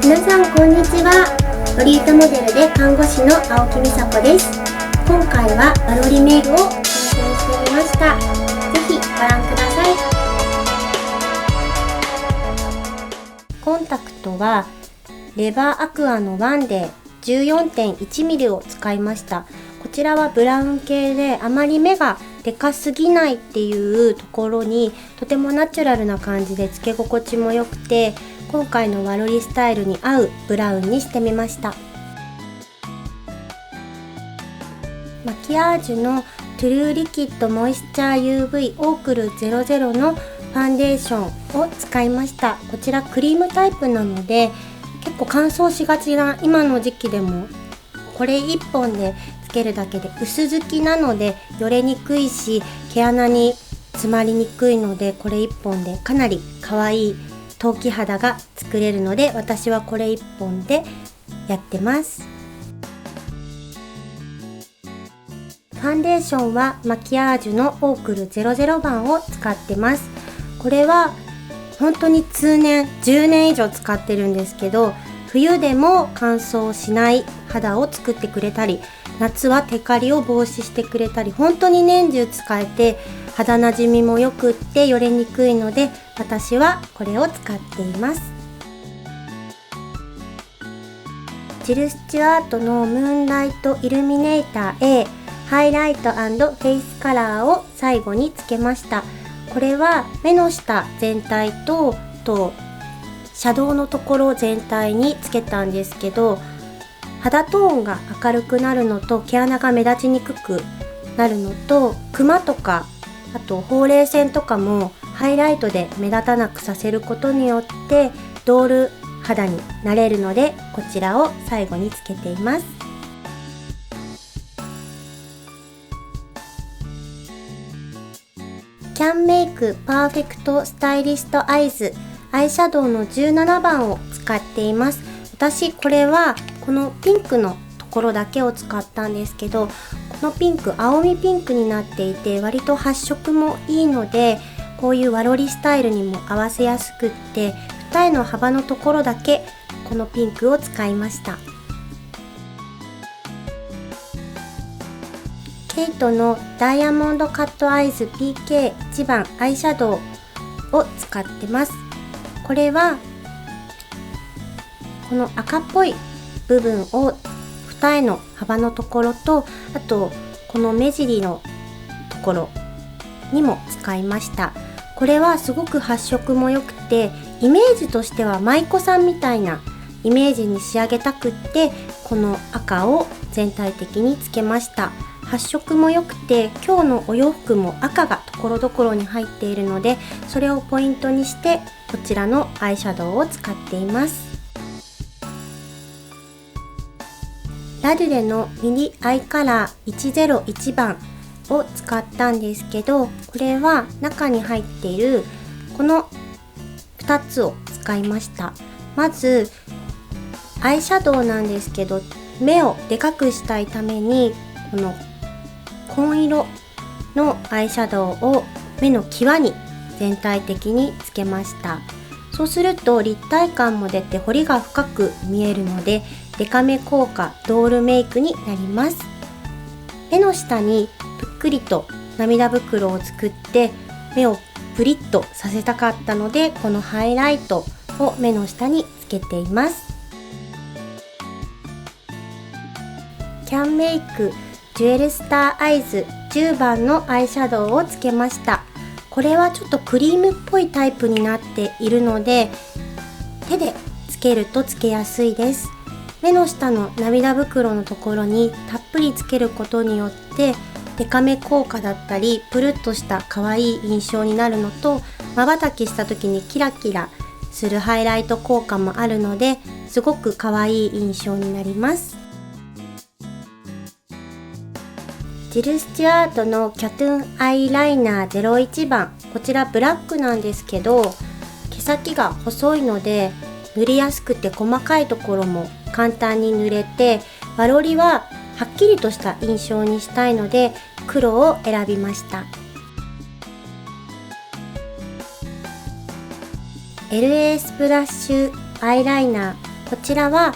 皆さんこんにちは。ロリータモデルで看護師の青木美佐子です。今回はワロリメイクを挑戦してみました。ぜひご覧ください。コンタクトはレバーアクアの1で 14.1mm を使いました。こちらはブラウン系であまり目がでかすぎないっていうところにとてもナチュラルな感じでつけ心地も良くて、今回のワロリスタイルに合うブラウンにしてみました。マキアージュのトゥルーリキッドモイスチャー UV オークル00のファンデーションを使いました。こちらクリームタイプなので結構乾燥しがちな今の時期でもこれ1本でつけるだけで薄付きなのでよれにくいし、毛穴に詰まりにくいので、これ1本でかなり可愛い陶器肌が作れるので、私はこれ1本でやってます。ファンデーションはマキアージュのオークル00番を使ってます。これは本当に通年10年以上使ってるんですけど、冬でも乾燥しない肌を作ってくれたり、夏はテカリを防止してくれたり、本当に年中使えて肌なじみもよくってよれにくいので、私はこれを使っています。ジル・スチュアートのムーンライトイルミネーター A ハイライト&フェイスカラーを最後につけました。これは目の下全体とシャドウのところ全体につけたんですけど、肌トーンが明るくなるのと毛穴が目立ちにくくなるのと、クマとかあとほうれい線とかもハイライトで目立たなくさせることによってドール肌になれるので、こちらを最後につけています。キャンメイクパーフェクトスタイリストアイズアイシャドウの17番を使っています。私これはこのピンクのところだけを使ったんですけど、このピンク青みピンクになっていて割と発色もいいので、こういうワロリスタイルにも合わせやすくって、二重の幅のところだけこのピンクを使いました。ケイトのダイヤモンドカットアイズ PK1 番アイシャドウを使ってます。これはこの赤っぽい部分を二重の幅のところと、あとこの目尻のところにも使いました。これはすごく発色も良くて、イメージとしては舞妓さんみたいなイメージに仕上げたくって、この赤を全体的につけました。発色も良くて、今日のお洋服も赤がところどころに入っているので、それをポイントにしてこちらのアイシャドウを使っています。ラデュレのミニアイカラー101番を使ったんですけど、これは中に入っているこの2つを使いました。まずアイシャドウなんですけど、目をでかくしたいためにこの紺色のアイシャドウを目の際に全体的につけました。そうすると立体感も出て彫りが深く見えるので、デカめ効果ドールメイクになります。目の下にぷっくりと涙袋を作って目をプリッとさせたかったので、このハイライトを目の下につけています。キャンメイクジュエルスターアイズ10番のアイシャドウをつけました。これはちょっとクリームっぽいタイプになっているので、手でつけるとつけやすいです。目の下の涙袋のところにたっぷりつけることによってデカめ効果だったり、プルッとした可愛い印象になるのと、瞬きした時にキラキラするハイライト効果もあるので、すごく可愛い印象になります。ジル・スチュアートのキャトゥーンアイライナー01番、こちらブラックなんですけど、毛先が細いので塗りやすくて細かいところも簡単に塗れて、ワロリははっきりとした印象にしたいので黒を選びました。LA スプラッシュアイライナーこちらは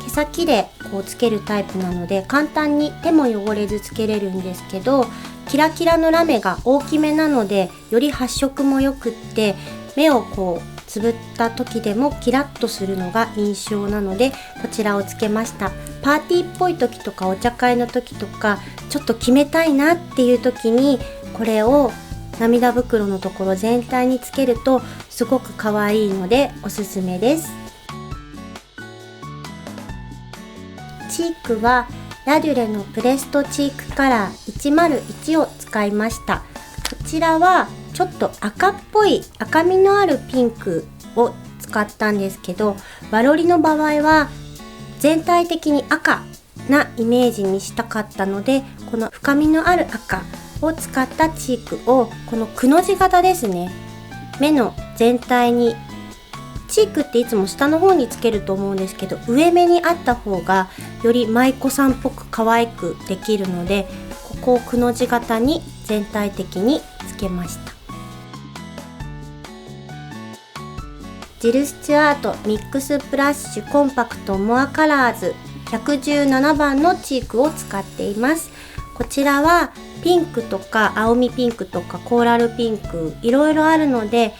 毛先でこうつけるタイプなので簡単に手も汚れずつけれるんですけど、キラキラのラメが大きめなのでより発色もよくって、目をこうつぶった時でもキラッとするのが印象なのでこちらをつけました。パーティーっぽい時とかお茶会の時とかちょっと決めたいなっていう時にこれを涙袋のところ全体につけるとすごく可愛いのでおすすめです。チークはラデュレのプレストチークカラー101を使いました。こちらはちょっと赤っぽい赤みのあるピンクを使ったんですけど、ワロリの場合は全体的に赤なイメージにしたかったので、この深みのある赤を使ったチークをこのくの字型ですね、目の全体に、チークっていつも下の方につけると思うんですけど上目にあった方がより舞妓さんっぽく可愛くできるので、ここをくの字型に全体的につけました。ジル・スチュアートミックスプラッシュコンパクトモアカラーズ117番のチークを使っています。こちらはピンクとか青みピンクとかコーラルピンクいろいろあるので、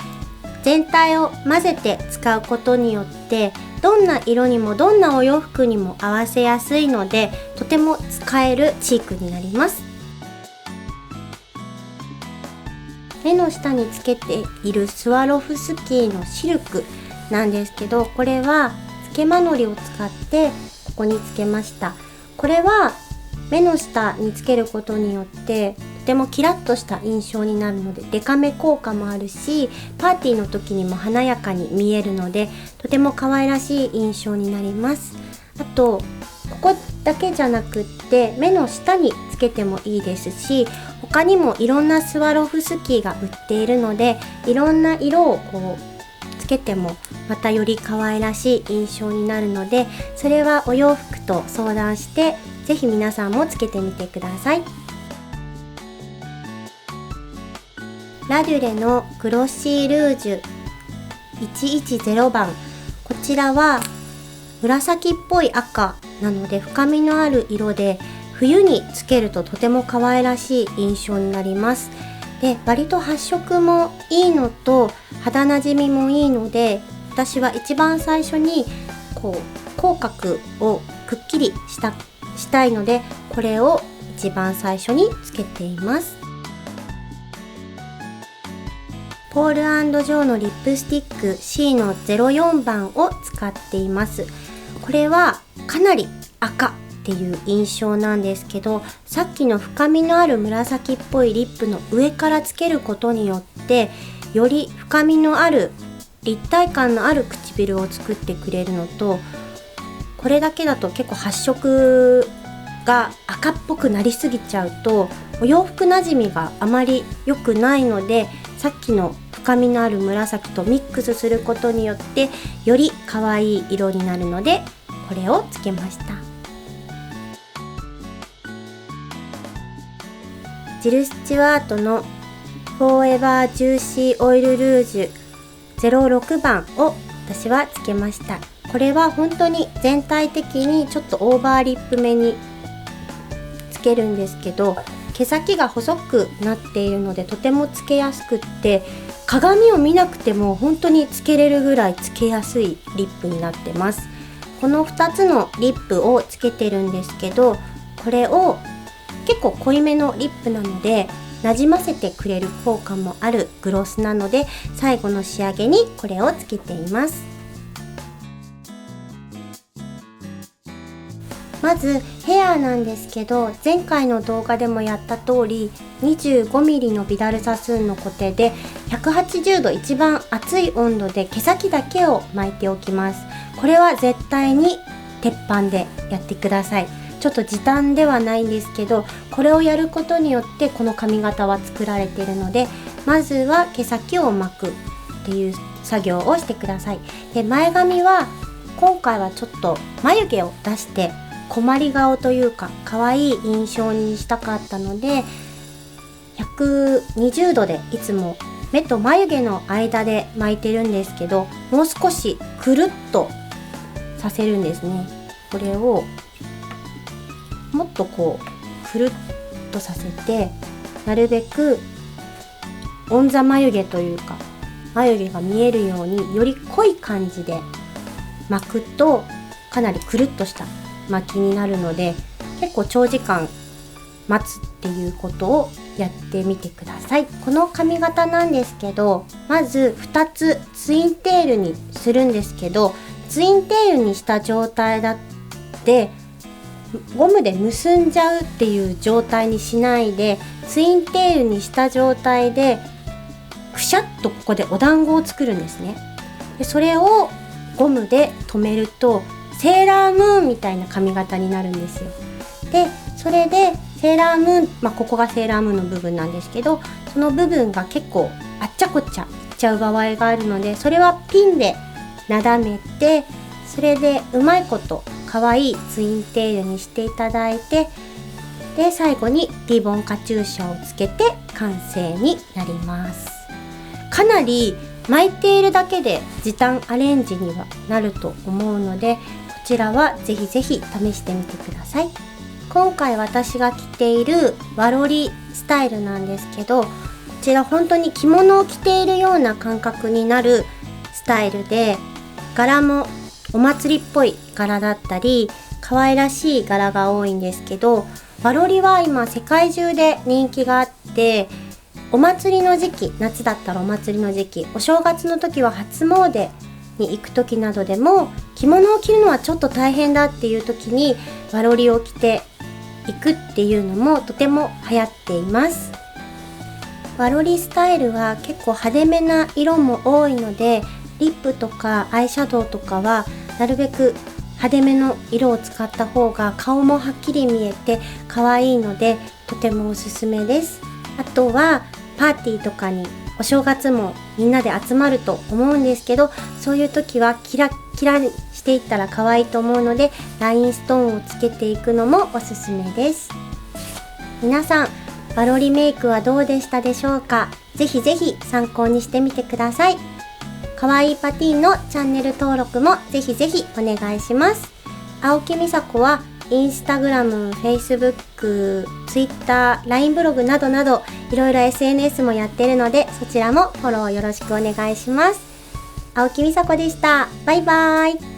全体を混ぜて使うことによってどんな色にもどんなお洋服にも合わせやすいのでとても使えるチークになります。目の下につけているスワロフスキーのシルクなんですけど、これはつけまのりを使ってここにつけました。これは目の下につけることによってとてもキラッとした印象になるのでデカめ効果もあるし、パーティーの時にも華やかに見えるのでとても可愛らしい印象になります。あとここだけじゃなくって目の下につけてもいいですし、他にもいろんなスワロフスキーが売っているのでいろんな色をこうつけてもまたより可愛らしい印象になるので、それはお洋服と相談してぜひ皆さんもつけてみてください。ラデュレのグロッシールージュ110番、こちらは紫っぽい赤なので深みのある色で冬につけるととても可愛らしい印象になります。で、割と発色もいいのと肌なじみもいいので、私は一番最初にこう口角をくっきりしたいのでこれを一番最初につけています。ポール&ジョーのリップスティック C の04番を使っています。これはかなり赤っていう印象なんですけど、さっきの深みのある紫っぽいリップの上からつけることによってより深みのある立体感のある唇を作ってくれるのと、これだけだと結構発色が赤っぽくなりすぎちゃうとお洋服なじみがあまり良くないので、さっきの深みのある紫とミックスすることによってより可愛い色になるのでこれをつけました。ジル・スチュワートのフォーエバージューシーオイルルージュ06番を私はつけました。これは本当に全体的にちょっとオーバーリップ目につけるんですけど、毛先が細くなっているのでとてもつけやすくって、鏡を見なくても本当につけれるぐらいつけやすいリップになってます。この2つのリップをつけてるんですけど、これを結構濃いめのリップなのでなじませてくれる効果もあるグロスなので最後の仕上げにこれをつけています。まずヘアなんですけど、前回の動画でもやった通り 25mm のビダルサスーンの固定で180度一番熱い温度で毛先だけを巻いておきます。これは絶対に鉄板でやってください。ちょっと時短ではないんですけど、これをやることによってこの髪型は作られているので、まずは毛先を巻くっていう作業をしてください。で、前髪は今回はちょっと眉毛を出して困り顔というか可愛い印象にしたかったので120度でいつも目と眉毛の間で巻いてるんですけど、もう少しくるっとさせるんですね。これをもっとこうくるっとさせて、なるべくオンザ眉毛というか眉毛が見えるようにより濃い感じで巻くとかなりくるっとした巻きになるので、結構長時間待つっていうことをやってみてください。この髪型なんですけど、まず2つツインテールにするんですけど、ツインテールにした状態だってゴムで結んじゃうっていう状態にしないで、ツインテールにした状態でくしゃっとここでお団子を作るんですね。でそれをゴムで留めるとセーラームーンみたいな髪型になるんですよ。でそれでセーラームーン、ここがセーラームーンの部分なんですけど、その部分が結構あっちゃこっちゃいっちゃう場合があるので、それはピンでなだめて、それでうまいこと可愛いツインテールにしていただいて、で最後にリボンカチューシャをつけて完成になります。かなり巻いているだけで時短アレンジにはなると思うので、こちらはぜひぜひ試してみてください。今回私が着ている和ロリスタイルなんですけど、こちら本当に着物を着ているような感覚になるスタイルで、柄もお祭りっぽい柄だったり可愛らしい柄が多いんですけど、和ロリは今世界中で人気があって、お祭りの時期、夏だったらお祭りの時期、お正月の時は初詣に行く時などでも着物を着るのはちょっと大変だっていう時に和ロリを着ていくっていうのもとても流行っています。和ロリスタイルは結構派手めな色も多いので、リップとかアイシャドウとかはなるべく派手めの色を使った方が顔もはっきり見えて可愛いので、とてもおすすめです。あとはパーティーとかにお正月もみんなで集まると思うんですけど、そういう時はキラキラにしていったら可愛いと思うので、ラインストーンをつけていくのもおすすめです。皆さん和ロリメイクはどうでしたでしょうか。ぜひぜひ参考にしてみてください。かわいいパティーンのチャンネル登録もぜひぜひお願いします。青木美沙子はインスタグラム、フェイスブック、ツイッター、LINE ブログなどなどいろいろ SNS もやってるので、そちらもフォローよろしくお願いします。青木美沙子でした。バイバイ。